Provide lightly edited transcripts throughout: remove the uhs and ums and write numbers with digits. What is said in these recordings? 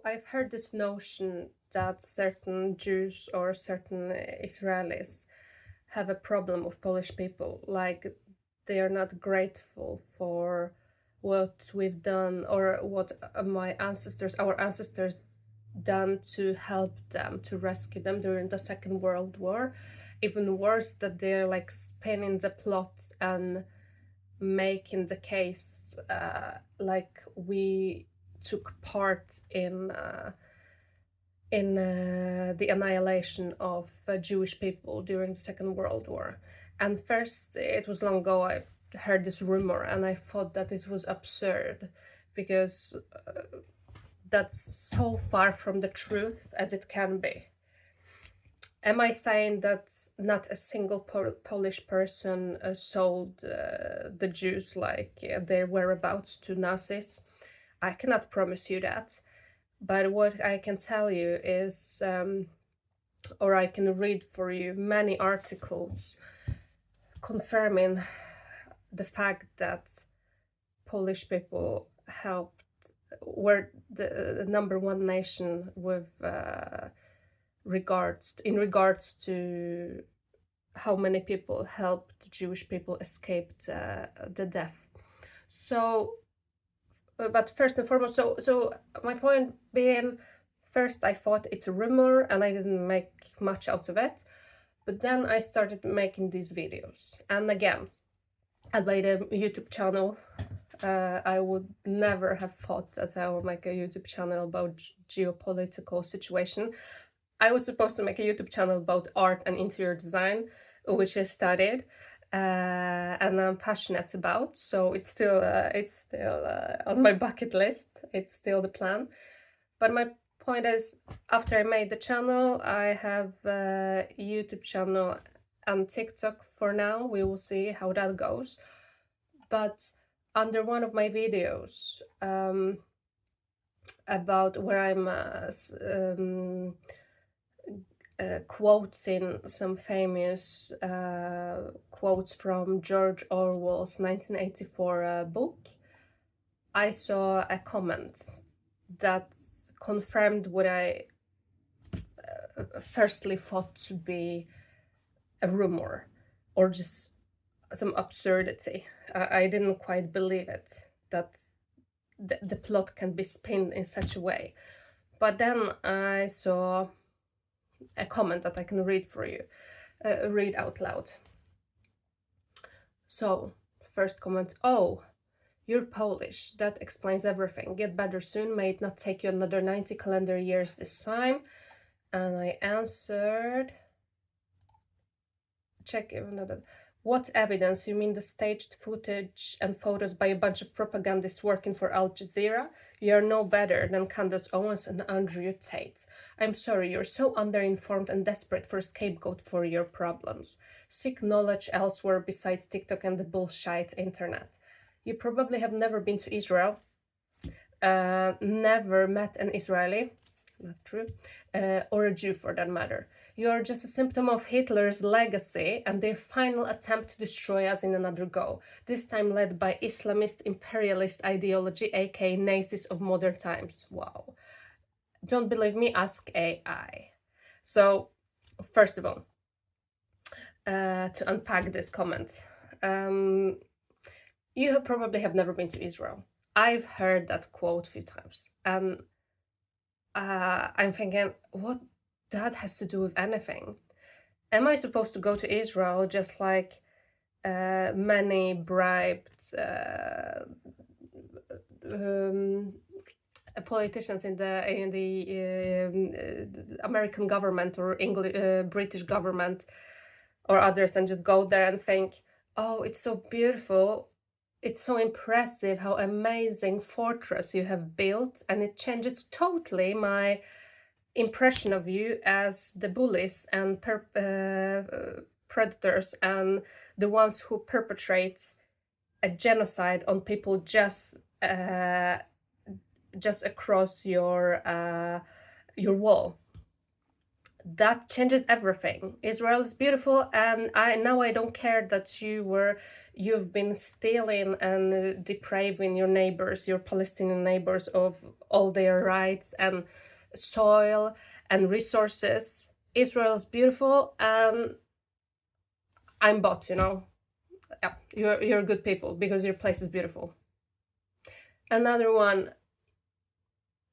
I've heard this notion that certain Jews or certain Israelis have a problem with Polish people, like they are not grateful for what we've done or what our ancestors done to help them, to rescue them during the Second World War. Even worse, that they're like spinning the plot and making the case like we took part in the annihilation of Jewish people during the Second World War. And first, it was long ago, I heard this rumor and I thought that it was absurd because that's so far from the truth as it can be. Am I saying that not a single Polish person sold the Jews, like their whereabouts, to Nazis? I cannot promise you that. But what I can tell you is, or I can read for you many articles confirming the fact that Polish people were the number one nation with regards to how many people helped Jewish people escape the death. So, but first and foremost, so my point being, first I thought it's a rumor and I didn't make much out of it, but then I started making these videos, and again, I made a YouTube channel. I would never have thought that I would make a YouTube channel about geopolitical situation. I was supposed to make a YouTube channel about art and interior design, which I studied and I'm passionate about. So it's still on my bucket list. It's still the plan. But my point is, after I made the channel, I have a YouTube channel and TikTok for now. We will see how that goes. But under one of my videos about where I'm quoting some famous quotes from George Orwell's 1984 book, I saw a comment that confirmed what I firstly thought to be a rumor or just some absurdity. I didn't quite believe it, that the plot can be spinned in such a way. But then I saw a comment that I can read for you, read out loud. So, first comment: "Oh, you're Polish. That explains everything. Get better soon. May it not take you another 90 calendar years this time." And I answered, check another. "What evidence? You mean the staged footage and photos by a bunch of propagandists working for Al Jazeera? You're no better than Candace Owens and Andrew Tate. I'm sorry, you're so underinformed and desperate for a scapegoat for your problems. Seek knowledge elsewhere besides TikTok and the bullshit internet. You probably have never been to Israel, never met an Israeli, not true, or a Jew for that matter. You are just a symptom of Hitler's legacy and their final attempt to destroy us in another go, this time led by Islamist imperialist ideology, aka Nazis of modern times." Wow. Don't believe me? Ask AI. So, first of all, to unpack this comment, you probably have never been to Israel. I've heard that quote a few times, and I'm thinking, what that has to do with anything? Am I supposed to go to Israel just like many bribed politicians in the American government or British government or others, and just go there and think, "Oh, it's so beautiful. It's so impressive how amazing fortress you have built," and it changes totally my impression of you as the bullies and predators and the ones who perpetrate a genocide on people just across your wall. that changes everything. Israel is beautiful, and I don't care that you've been stealing and depriving your neighbors, your Palestinian neighbors, of all their rights and soil and resources. Israel is beautiful, and I'm bought. Yeah, you're good people because your place is beautiful. Another one,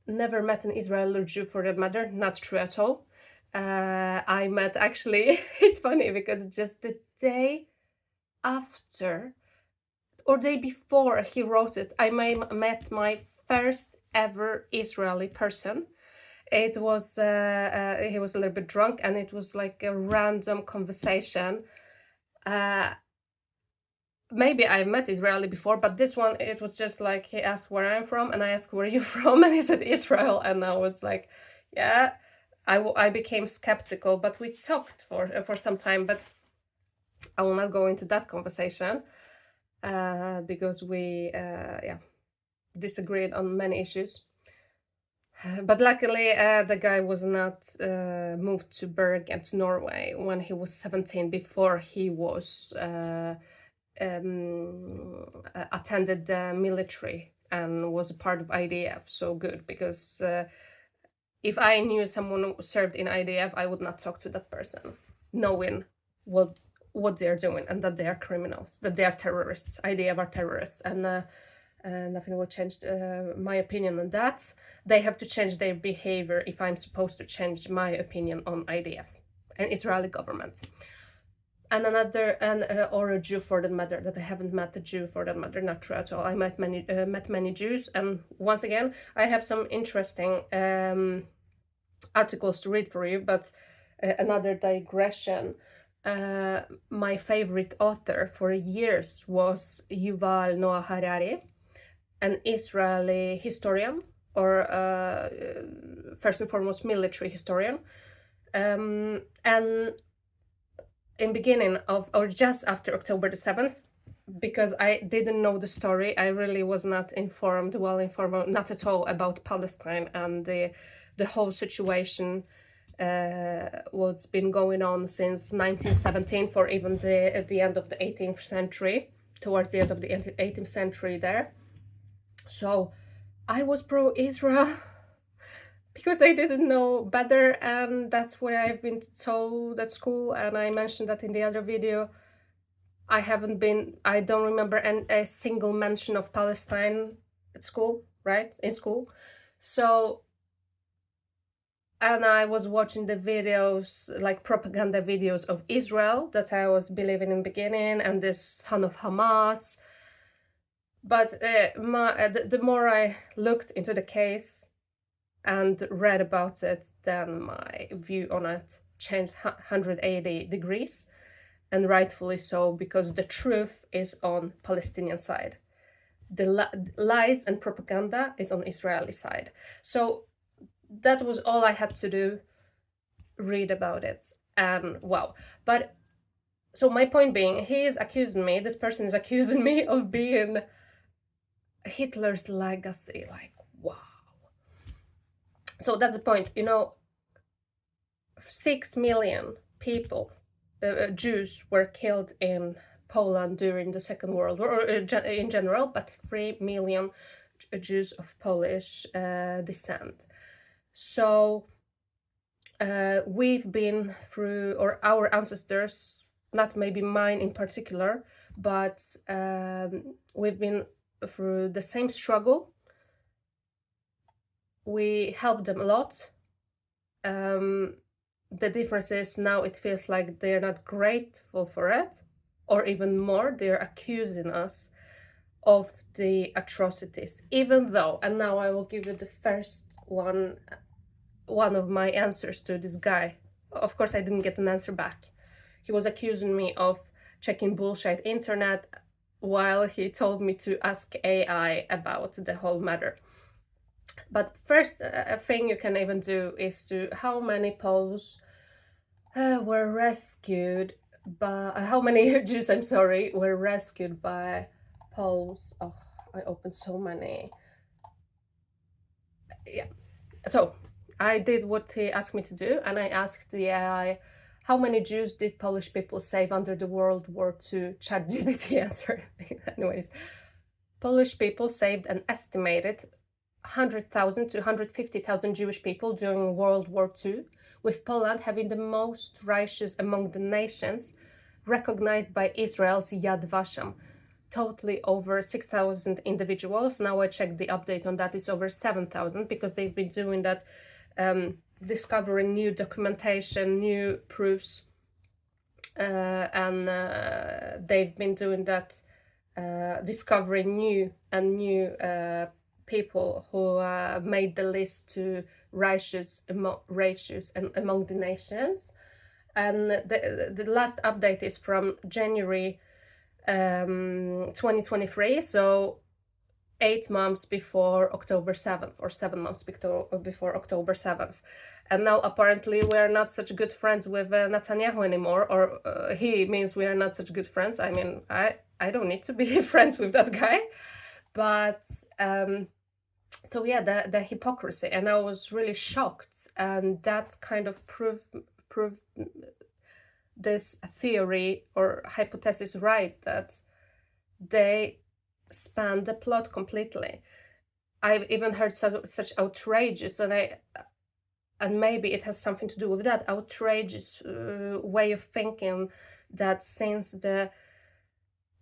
never met an Israeli or Jew for that matter. Not true at all. I met actually, it's funny because just the day after or day before he wrote it, I met my first ever Israeli person. It was, he was a little bit drunk and it was like a random conversation. Uh, Maybe I met Israeli before, but this one, it was just like he asked where I'm from, and I asked where are you from, and he said Israel, and I was like, yeah. I became skeptical, but we talked for some time, but I will not go into that conversation because we yeah, disagreed on many issues. But luckily, the guy was not moved to Bergen, to Norway, when he was 17, before he was attended the military and was a part of IDF. So good, because if I knew someone who served in IDF, I would not talk to that person, knowing what they're doing and that they are criminals, that they are terrorists. IDF are terrorists, and nothing will change my opinion on that. They have to change their behavior if I'm supposed to change my opinion on IDF and Israeli government. And another, or a Jew for that matter, that I haven't met a Jew for that matter, not true at all. I met many Jews, and once again, I have some interesting articles to read for you, but another digression. My favorite author for years was Yuval Noah Harari, an Israeli historian, or first and foremost military historian, and in beginning of, or just after October the 7th, because I didn't know the story, I really was not well informed, not at all, about Palestine and the whole situation, what's been going on since 1917, for even at the end of the 18th century, towards the end of the 18th century there. So I was pro-Israel because I didn't know better, and that's what I've been told at school, and I mentioned that in the other video. I don't remember a single mention of Palestine at school, right? In school. So, and I was watching the videos, like propaganda videos of Israel that I was believing in the beginning, and this son of Hamas. But the more I looked into the case and read about it, then my view on it changed 180 degrees, and rightfully so, because the truth is on Palestinian side. The lies and propaganda is on Israeli side. So that was all I had to do, read about it, and wow. But so my point being, this person is accusing me of being Hitler's legacy, like, wow. So that's the point, 6 million people, Jews, were killed in Poland during the Second World War, or in general, but 3 million Jews of Polish descent. So we've been through, or our ancestors, not maybe mine in particular, but we've been through the same struggle. We helped them a lot. The difference is now it feels like they're not grateful for it, or even more, they're accusing us of the atrocities, even though, and now I will give you the first one of my answers to this guy. Of course, I didn't get an answer back. He was accusing me of checking bullshit internet, while he told me to ask AI about the whole matter. But first, a thing you can even do is to how many Poles were rescued by how many Jews, I'm sorry, were rescued by Poles. Oh, I opened so many. Yeah. So I did what he asked me to do, and I asked the AI, how many Jews did Polish people save under the World War II? ChatGPT answered. Anyways, Polish people saved an estimated 100,000 to 150,000 Jewish people during World War II, with Poland having the most righteous among the nations, recognized by Israel's Yad Vashem. Totally over 6,000 individuals. Now I checked the update on that, it's over 7,000, because they've been doing that, discovering new documentation, new proofs, and they've been doing that, discovering new people who made the list to righteous and among the nations. And the last update is from January 2023, so 8 months before October 7th, or 7 months before October 7th. And now apparently we are not such good friends with Netanyahu anymore, or he means we are not such good friends. I mean, I don't need to be friends with that guy. But so yeah, the hypocrisy, and I was really shocked, and that kind of proved this theory or hypothesis right, that they span the plot completely. I've even heard such outrageous, and maybe it has something to do with that outrageous way of thinking, that since the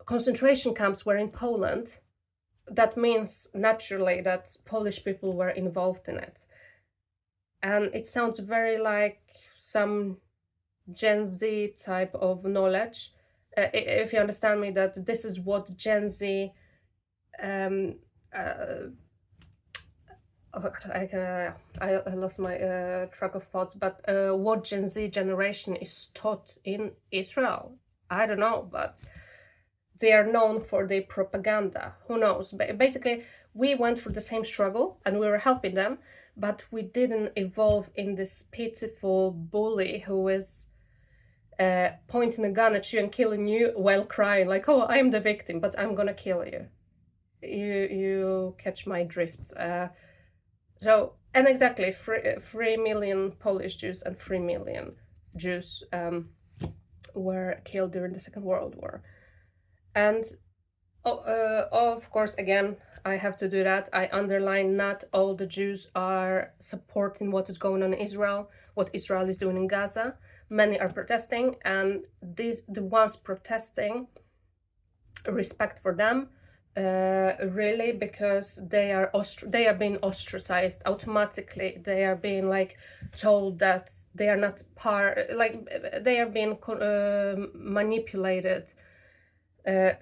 concentration camps were in Poland, that means naturally that Polish people were involved in it. And it sounds very like some Gen Z type of knowledge, if you understand me, that this is what Gen Z, oh God, I lost my track of thoughts, but what Gen Z generation is taught in Israel, I don't know, but they are known for their propaganda. Who knows? Basically, we went through the same struggle and we were helping them, but we didn't evolve in this pitiful bully who is pointing a gun at you and killing you while crying, like, oh, I'm the victim, but I'm gonna kill you. You catch my drift. So, and exactly, 3 million Polish Jews and 3 million Jews were killed during the Second World War. And of course, again, I have to do that. I underline, not all the Jews are supporting what is going on in Israel, what Israel is doing in Gaza. Many are protesting, and the ones protesting, respect for them, really, because they are being ostracized automatically. They are being like told that they are not like they are being manipulated,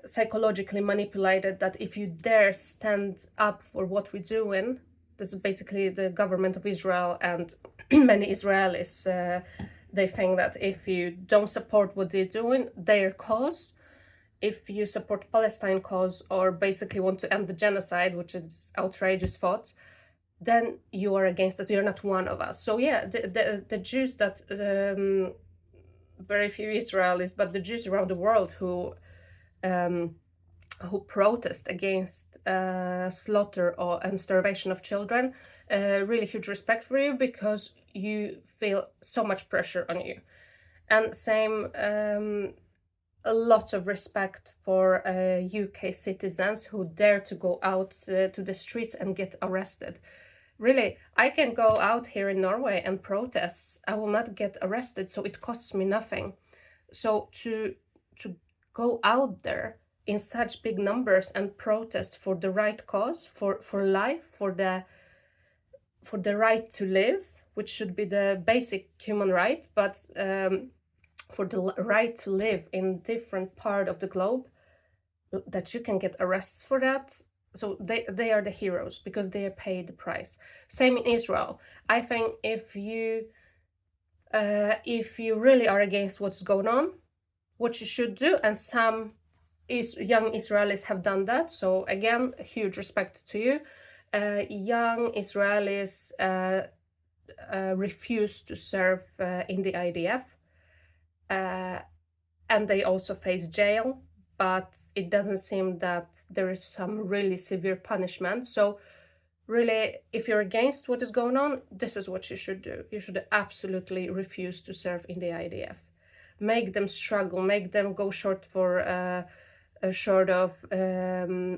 psychologically manipulated, that if you dare stand up for what we're doing, this is basically the government of Israel and many Israelis, they think that if you don't support what they're doing, their cause, if you support Palestine cause, or basically want to end the genocide, which is outrageous thoughts, then you are against us, you're not one of us. So yeah, the Jews that, very few Israelis, but the Jews around the world who protest against slaughter and starvation of children, really huge respect for you, because you feel so much pressure on you. And same, lots of respect for UK citizens who dare to go out to the streets and get arrested. Really, I can go out here in Norway and protest. I will not get arrested, so it costs me nothing. So to go out there in such big numbers and protest for the right cause, for life, for the right to live, which should be the basic human right, but for the right to live in different part of the globe, that you can get arrested for that. So they are the heroes, because they pay the price. Same in Israel. I think if you really are against what's going on, what you should do, and some young Israelis have done that, so again, huge respect to you. Young Israelis refuse to serve in the IDF, and they also face jail, but it doesn't seem that there is some really severe punishment. So really, if you're against what is going on, this is what you should do. You should absolutely refuse to serve in the IDF. Make them struggle, make them go short of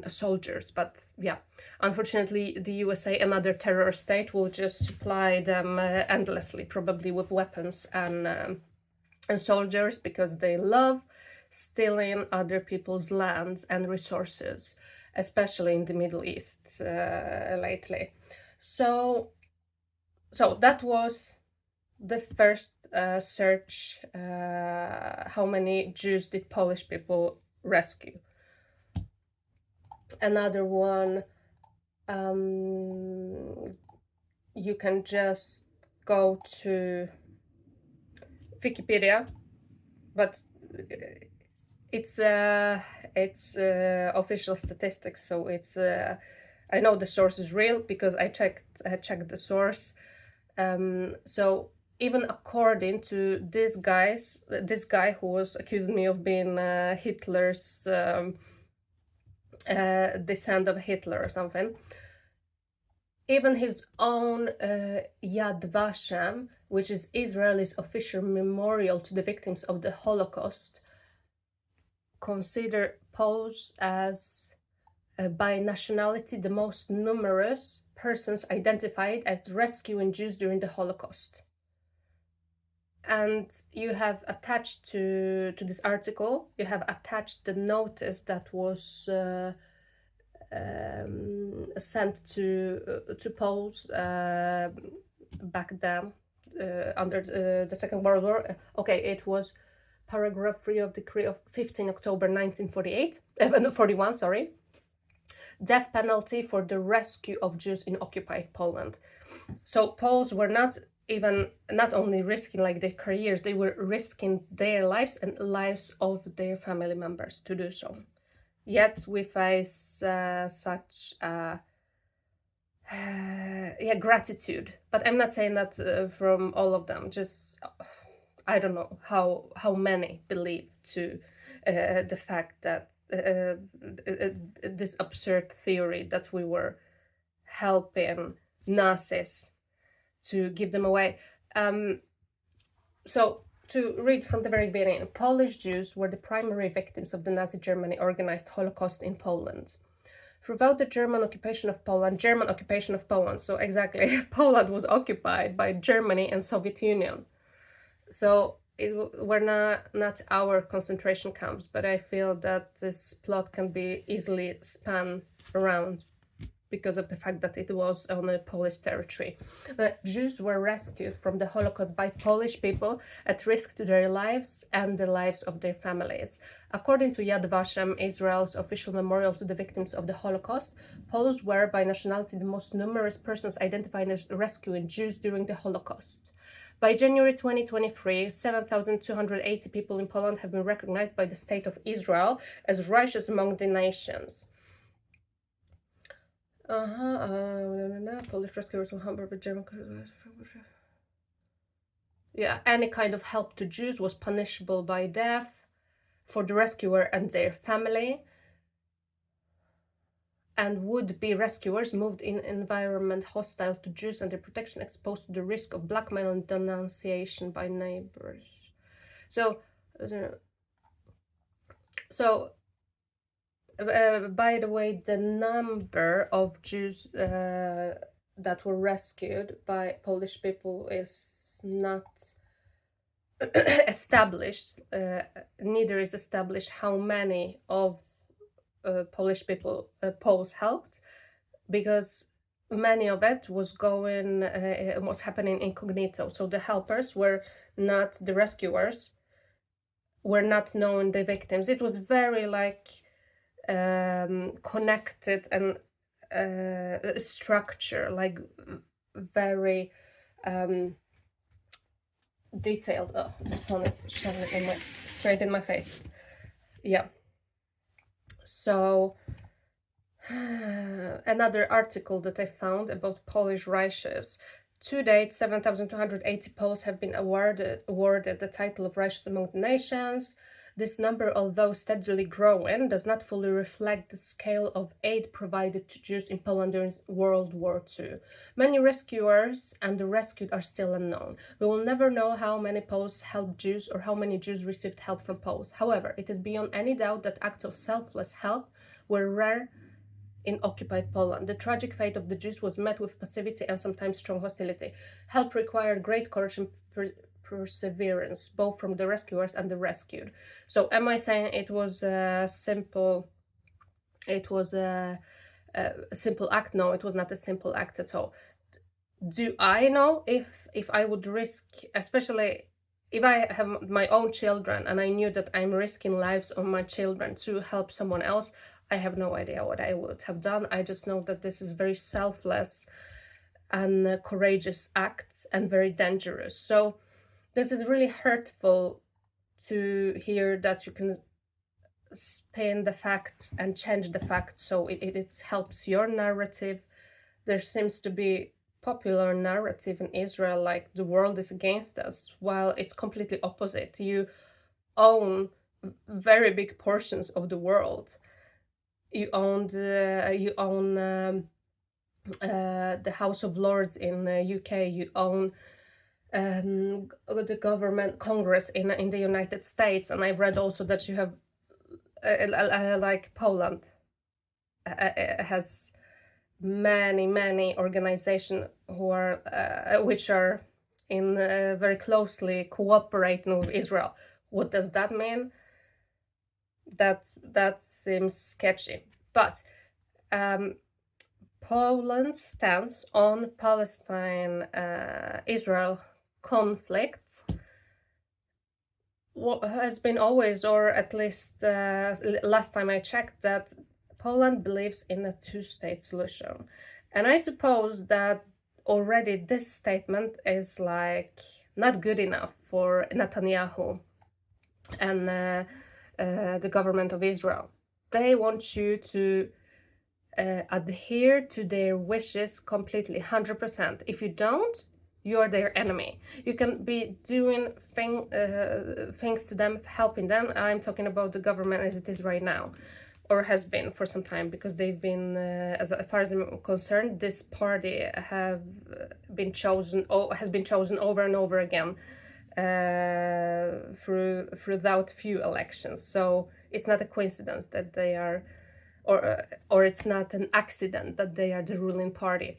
soldiers. But yeah, unfortunately, the USA, another terror state, will just supply them endlessly, probably with weapons and soldiers, because they love stealing other people's lands and resources, especially in the Middle East lately. So, that was the first search. How many Jews did Polish people rescue? Another one, you can just go to Wikipedia, but it's official statistics, so it's I know the source is real because I checked the source. So even according to this guy who was accusing me of being Hitler's descent of Hitler or something, even his own Yad Vashem, which is Israel's official memorial to the victims of the Holocaust, consider Poles as by nationality the most numerous persons identified as rescuing Jews during the Holocaust. And you have attached to this article, you have attached the notice that was sent to Poles back then under the Second World War. Okay, it was paragraph 3 of decree of 15 October 1941, sorry. Death penalty for the rescue of Jews in occupied Poland. So Poles were not only risking like their careers, they were risking their lives and lives of their family members to do so. Yet we face such gratitude. But I'm not saying that from all of them. Just I don't know how many believe to the fact that this absurd theory that we were helping Nazis to give them away. So to read from the very beginning, Polish Jews were the primary victims of the Nazi Germany organized Holocaust in Poland. Throughout the German occupation of Poland, so exactly, Poland was occupied by Germany and Soviet Union. So it were not our concentration camps, but I feel that this plot can be easily spun around because of the fact that it was on a Polish territory. But Jews were rescued from the Holocaust by Polish people at risk to their lives and the lives of their families. According to Yad Vashem, Israel's official memorial to the victims of the Holocaust, Poles were by nationality the most numerous persons identified as rescuing Jews during the Holocaust. By January 2023, 7,280 people in Poland have been recognized by the State of Israel as righteous among the nations. Polish rescuers will humble German. Yeah, any kind of help to Jews was punishable by death for the rescuer and their family. And would-be rescuers moved in environment hostile to Jews and their protection, exposed to the risk of blackmail and denunciation by neighbors. So by the way, the number of Jews that were rescued by Polish people is not established. Neither is established how many of Polish people Poles helped, because many of it was happening incognito. So the helpers were not the rescuers, were not knowing the victims. It was very connected and structure, like very detailed. Oh, the sun is shining straight in my face. Yeah. So another article that I found about Polish righteous. To date, 7,280 Poles have been awarded the title of righteous among the nations. This number, although steadily growing, does not fully reflect the scale of aid provided to Jews in Poland during World War II. Many rescuers and the rescued are still unknown. We will never know how many Poles helped Jews or how many Jews received help from Poles. However, it is beyond any doubt that acts of selfless help were rare in occupied Poland. The tragic fate of the Jews was met with passivity and sometimes strong hostility. Help required great courage and perseverance, both from the rescuers and the rescued. So, am I saying it was a simple? It was a simple act? No, it was not a simple act at all. Do I know if I would risk, especially if I have my own children and I knew that I'm risking lives of my children to help someone else? I have no idea what I would have done. I just know that this is very selfless and courageous act and very dangerous. So this is really hurtful to hear that you can spin the facts and change the facts so it helps your narrative. There seems to be popular narrative in Israel like the world is against us, while it's completely opposite. You own very big portions of the world. You own the House of Lords in the UK. You own the government, Congress in the United States, and I've read also that you have like Poland has many organizations who are which are in very closely cooperating with Israel. What does that mean? That seems sketchy. But Poland's stance on Palestine-Israel conflict has been always, or at least last time I checked, that Poland believes in a two-state solution. And I suppose that already this statement is like not good enough for Netanyahu and the government of Israel. They want you to adhere to their wishes completely, 100%. If you don't, you're their enemy. You can be doing things to them, helping them. I'm talking about the government as it is right now, or has been for some time, because they've been, as far as I'm concerned, this party has been chosen over and over again throughout few elections. So it's not a coincidence that they are, or it's not an accident that they are the ruling party.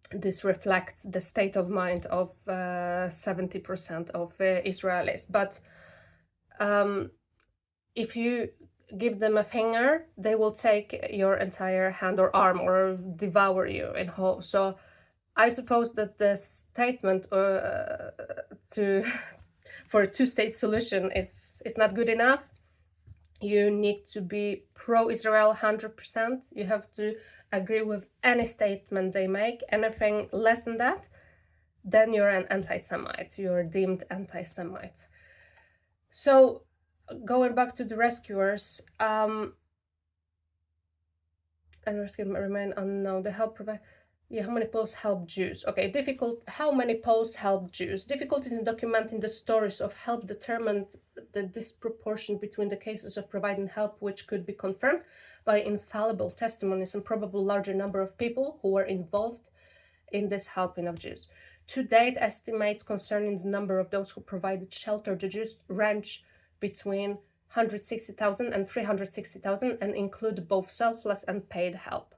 This reflects the state of mind of 70% of Israelis. But if you give them a finger, they will take your entire hand or arm or devour you in whole. So I suppose that the statement for a two-state solution is not good enough. You need to be pro-Israel 100%. You have to agree with any statement they make. Anything less than that, then you're an anti-Semite. You're deemed anti-Semite. So going back to the rescuers, and rescuers remain unknown. The help provide. Yeah, how many Poles help Jews? Okay, difficult. How many Poles help Jews? Difficulties in documenting the stories of help determined the disproportion between the cases of providing help, which could be confirmed by infallible testimonies, and probably larger number of people who were involved in this helping of Jews. To date, estimates concerning the number of those who provided shelter to Jews range between 160,000 and 360,000 and include both selfless and paid help.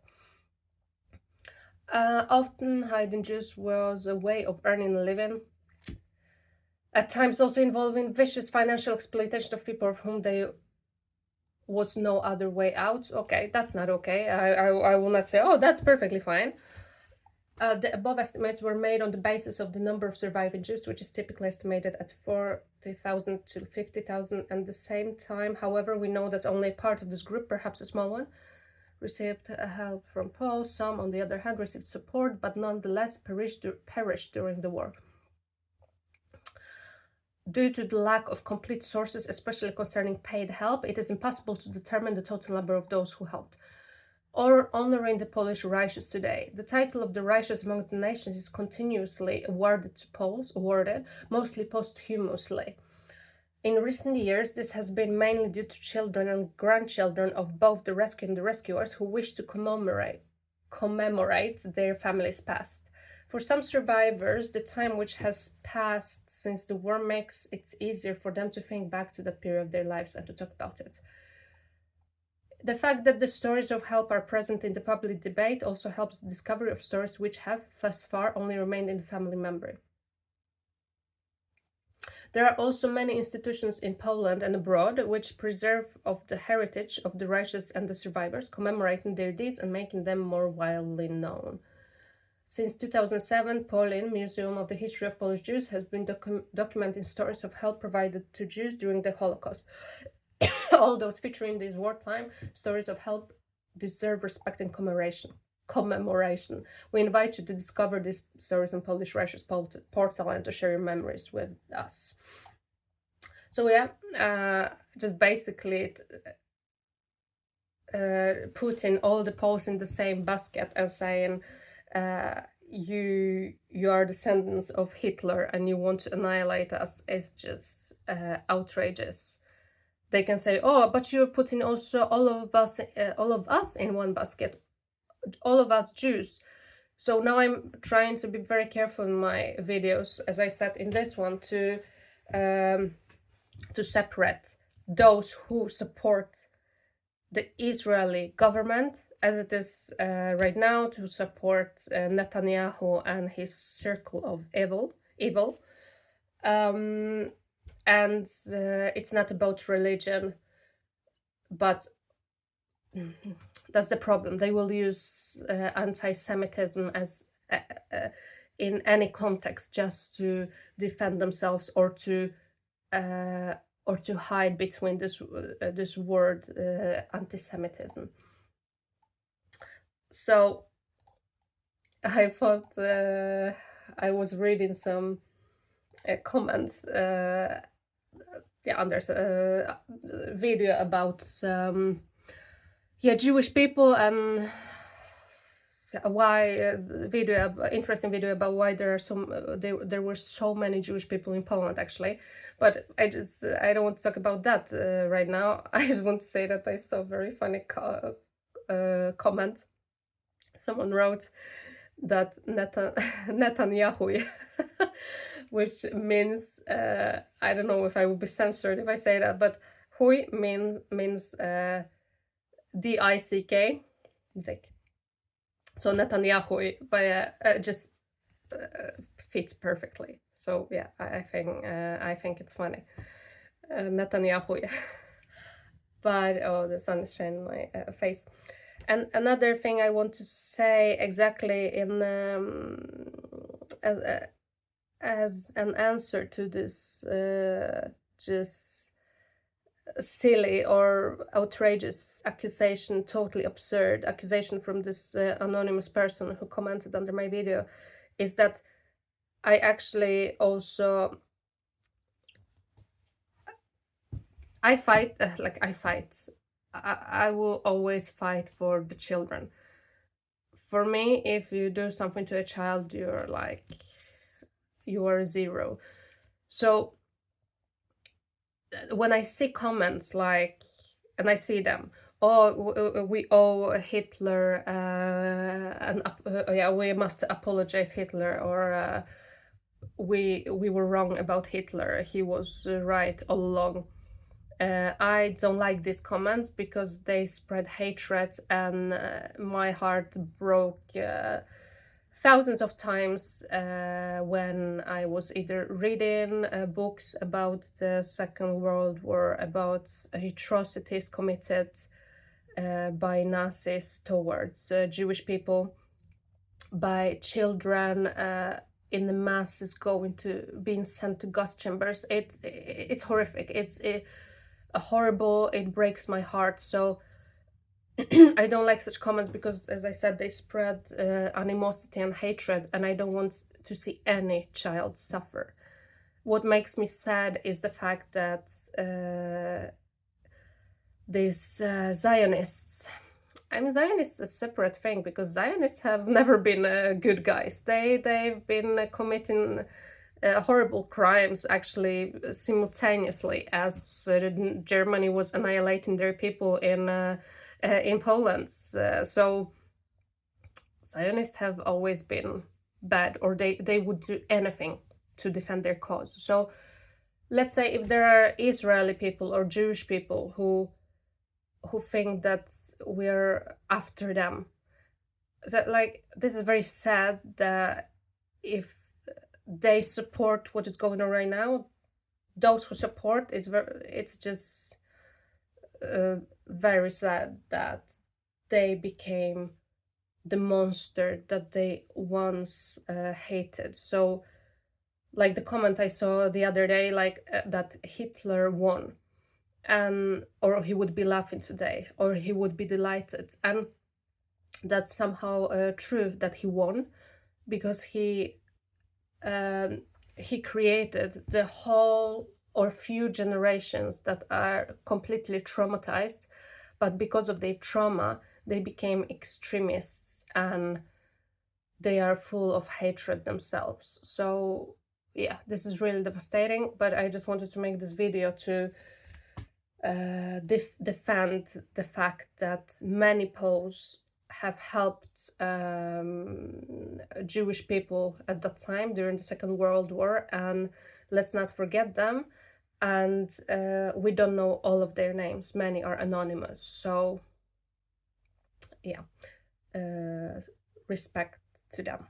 Often hiding Jews was a way of earning a living, at times also involving vicious financial exploitation of people of whom there was no other way out. Okay, that's not okay. I will not say, oh, that's perfectly fine. The above estimates were made on the basis of the number of surviving Jews, which is typically estimated at 40,000 to 50,000. At the same time, however, we know that only part of this group, perhaps a small one, received help from Poles. Some, on the other hand, received support, but nonetheless perished during the war. Due to the lack of complete sources, especially concerning paid help, it is impossible to determine the total number of those who helped. Or honoring the Polish righteous today. The title of the righteous among the nations is continuously awarded to Poles, mostly posthumously. In recent years, this has been mainly due to children and grandchildren of both the rescued and the rescuers who wish to commemorate their family's past. For some survivors, the time which has passed since the war makes it easier for them to think back to that period of their lives and to talk about it. The fact that the stories of help are present in the public debate also helps the discovery of stories which have, thus far, only remained in the family memory. There are also many institutions in Poland and abroad which preserve of the heritage of the righteous and the survivors, commemorating their deeds and making them more widely known. Since 2007, Polin Museum of the History of Polish Jews has been documenting stories of help provided to Jews during the Holocaust. All those featuring these wartime stories of help deserve respect and commemoration. We invite you to discover these stories on Polish Righteous portal and to share your memories with us. So yeah, just basically putting all the Poles in the same basket and saying you are descendants of Hitler and you want to annihilate us is just outrageous. They can say, "Oh, but you're putting also all of us in one basket, all of us Jews." So now I'm trying to be very careful in my videos, as I said in this one, to separate those who support the Israeli government as it is right now, to support Netanyahu and his circle of evil. And it's not about religion, but that's the problem. They will use anti-Semitism as in any context just to defend themselves or to hide between this word anti-Semitism. So I thought I was reading some comments. There's a video about Jewish people and why interesting video about why there are there were so many Jewish people in Poland actually, but I don't want to talk about that right now. I just want to say that I saw a very funny comment. Someone wrote that Netanyahu, which means I don't know if I will be censored if I say that, but hui means D-I-C-K, Dick. So Netanyahu, but just fits perfectly. So yeah, I think it's funny, Netanyahu. But oh, the sun is shining my face. And another thing I want to say exactly in as an answer to this just silly or outrageous accusation, totally absurd accusation from this anonymous person who commented under my video, is that I actually also I fight. I will always fight for the children. For me, if you do something to a child, you are zero. So when I see comments and I see them, oh, we owe Hitler, and we must apologize Hitler, or we were wrong about Hitler. He was right all along. I don't like these comments because they spread hatred, and my heart broke thousands of times when I was either reading books about the Second World War, about atrocities committed by Nazis towards Jewish people, by children in the masses being sent to gas chambers. It's horrific. It's horrible. It breaks my heart. So I don't like such comments because, as I said, they spread animosity and hatred, and I don't want to see any child suffer. What makes me sad is the fact that these Zionists, I mean, Zionists is a separate thing because Zionists have never been good guys. They've been committing horrible crimes actually simultaneously as Germany was annihilating their people in Poland. So Zionists have always been bad, or they would do anything to defend their cause. So let's say if there are Israeli people or Jewish people who think that we're after them, that like this is very sad that if they support what is going on right now, those who support is it's just very sad that they became the monster that they once hated. So like the comment I saw the other day, like that Hitler won, and or he would be laughing today, or he would be delighted, and that's somehow true that he won, because um, he created the whole or few generations that are completely traumatized, but because of their trauma they became extremists and they are full of hatred themselves. So yeah, this is really devastating, but I just wanted to make this video to defend the fact that many Poles have helped Jewish people at that time during the Second World War, and let's not forget them. And we don't know all of their names, many are anonymous. So yeah, respect to them.